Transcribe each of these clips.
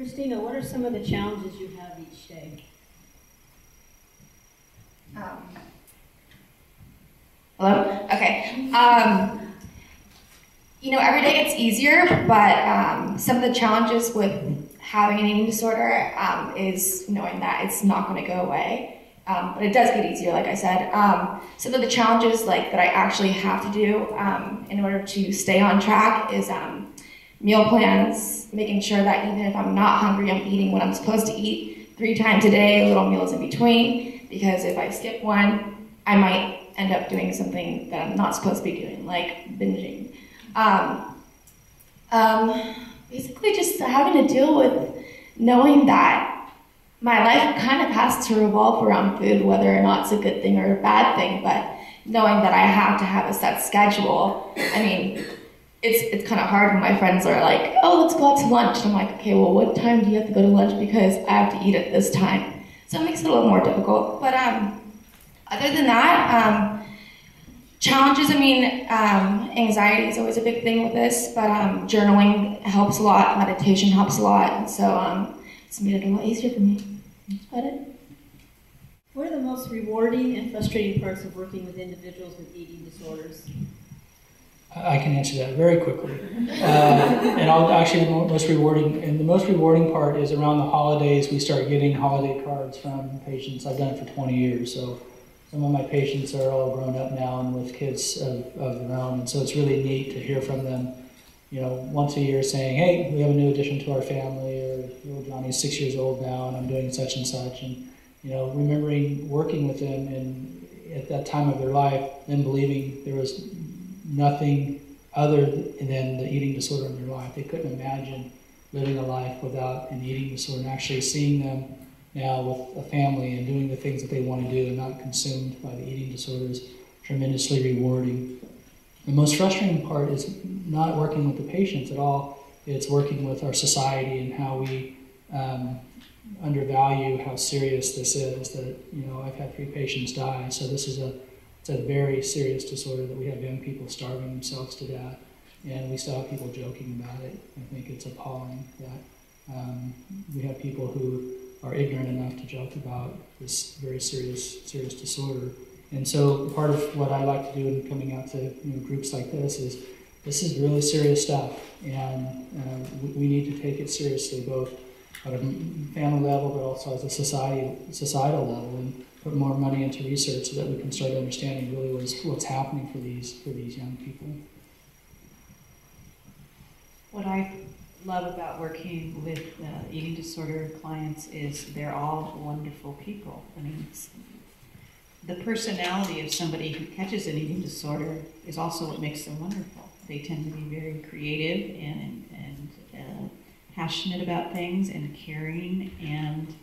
Christina, what are some of the challenges you have each day? Hello? Okay. You know, every day gets easier, but some of the challenges with having an eating disorder is knowing that it's not going to go away. But it does get easier, like I said. Some of the challenges that I actually have to do in order to stay on track is meal plans, making sure that even if I'm not hungry, I'm eating what I'm supposed to eat 3 times a day, little meals in between, because if I skip one, I might end up doing something that I'm not supposed to be doing, like binging. Basically just having to deal with knowing that my life kind of has to revolve around food, whether or not it's a good thing or a bad thing, but knowing that I have to have a set schedule. I mean, it's kind of hard when my friends are like, oh, let's go out to lunch. And I'm like, okay, well, what time do you have to go to lunch? Because I have to eat at this time. So it makes it a little more difficult. But other than that, challenges, I mean, anxiety is always a big thing with this, but journaling helps a lot, meditation helps a lot, and so it's made it a lot easier for me. That's about it. What are the most rewarding and frustrating parts of working with individuals with eating disorders? I can answer that very quickly. And the most rewarding part is around the holidays. We start getting holiday cards from patients. I've done it for 20 years, so some of my patients are all grown up now and with kids of their own, and so it's really neat to hear from them, you know, once a year saying, hey, we have a new addition to our family, or little Johnny's 6 years old now and I'm doing such and such, and you know, remembering working with them and at that time of their life, then believing there was nothing other than the eating disorder in their life. They couldn't imagine living a life without an eating disorder, and actually seeing them now with a family and doing the things that they want to do and not consumed by the eating disorder is tremendously rewarding. The most frustrating part is not working with the patients at all. It's working with our society and how we undervalue how serious this is. That, you know, I've had 3 patients die, so this is it's a very serious disorder that we have young people starving themselves to death, and we still have people joking about it. I think it's appalling that we have people who are ignorant enough to joke about this very serious disorder. And so part of what I like to do in coming out to groups like this is really serious stuff, and we need to take it seriously, both at a family level, but also as a societal level, and put more money into research so that we can start understanding really what's happening for these young people. What I love about working with eating disorder clients is they're all wonderful people. I mean, the personality of somebody who catches an eating disorder is also what makes them wonderful. They tend to be very creative and passionate about things and caring, and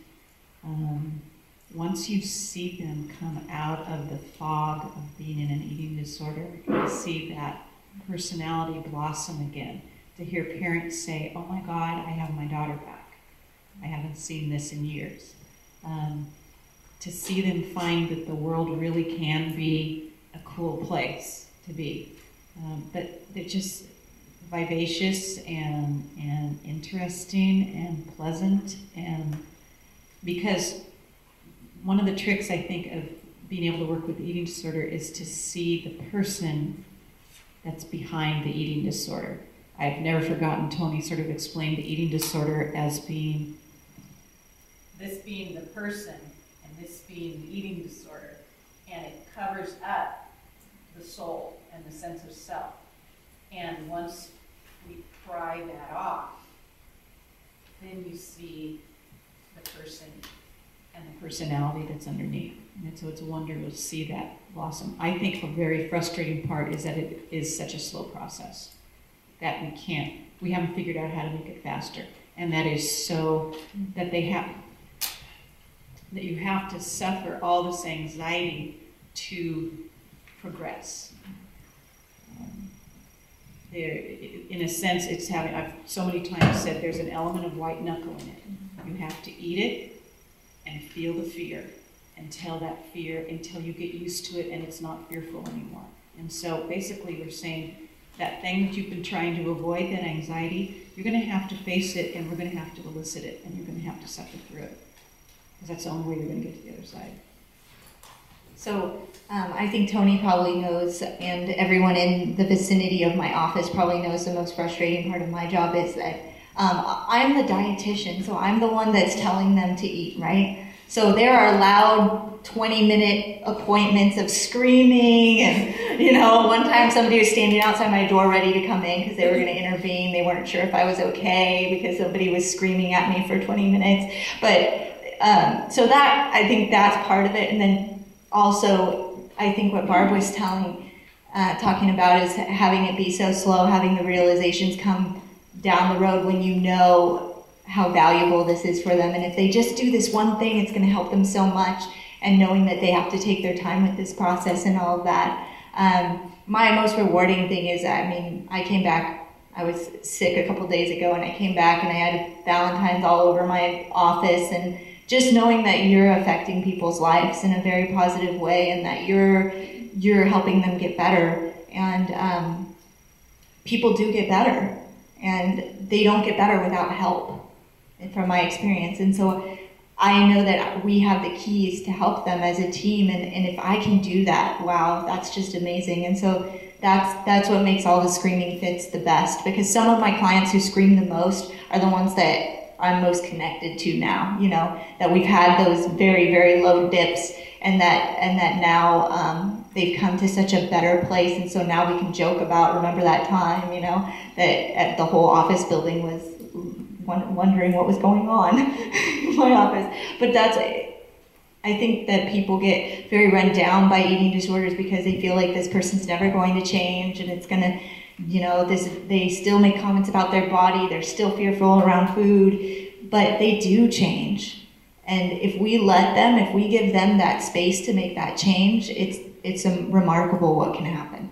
once you see them come out of the fog of being in an eating disorder, you see that personality blossom again. To hear parents say, oh my God, I have my daughter back. I haven't seen this in years. To see them find that the world really can be a cool place to be. But they're just vivacious and interesting and pleasant, and because one of the tricks I think of being able to work with the eating disorder is to see the person that's behind the eating disorder. I've never forgotten Tony sort of explained the eating disorder as being this being the person and this being the eating disorder, and it covers up the soul and the sense of self. And once we pry that off, then you see the person and the personality that's underneath. And so it's a wonder to see that blossom. I think a very frustrating part is that it is such a slow process that we haven't figured out how to make it faster. And that is so that you have to suffer all this anxiety to progress. In a sense, it's having, I've so many times said there's an element of white knuckle in it. You have to eat it and feel the fear until you get used to it and it's not fearful anymore. And so basically we're saying that thing that you've been trying to avoid, that anxiety, you're going to have to face it, and we're going to have to elicit it, and you're going to have to suffer through it. Because that's the only way you're going to get to the other side. So I think Tony probably knows, and everyone in the vicinity of my office probably knows, the most frustrating part of my job is that I'm the dietitian, so I'm the one that's telling them to eat, right? So there are loud 20-minute appointments of screaming, and one time somebody was standing outside my door ready to come in because they were going to intervene. They weren't sure if I was okay because somebody was screaming at me for 20 minutes. But so that, I think that's part of it. And then also, I think what Barb was talking about is having it be so slow, having the realizations come down the road when you know how valuable this is for them. And if they just do this one thing, it's going to help them so much. And knowing that they have to take their time with this process and all of that. My most rewarding thing is, I came back, I was sick a couple days ago, and I came back and I had Valentine's all over my office, and just knowing that you're affecting people's lives in a very positive way, and that you're helping them get better. And people do get better, and they don't get better without help, from my experience. And so I know that we have the keys to help them as a team, and if I can do that, wow, that's just amazing. And so that's what makes all the screaming fits the best, because some of my clients who scream the most are the ones that I'm most connected to now, that we've had those very, very low dips, and that now they've come to such a better place. And so now we can joke about, remember that time, that the whole office building was wondering what was going on in my office. But I think that people get very run down by eating disorders because they feel like this person's never going to change, and it's going to, they still make comments about their body, they're still fearful around food, but they do change. And if we let them, if we give them that space to make that change, it's remarkable what can happen.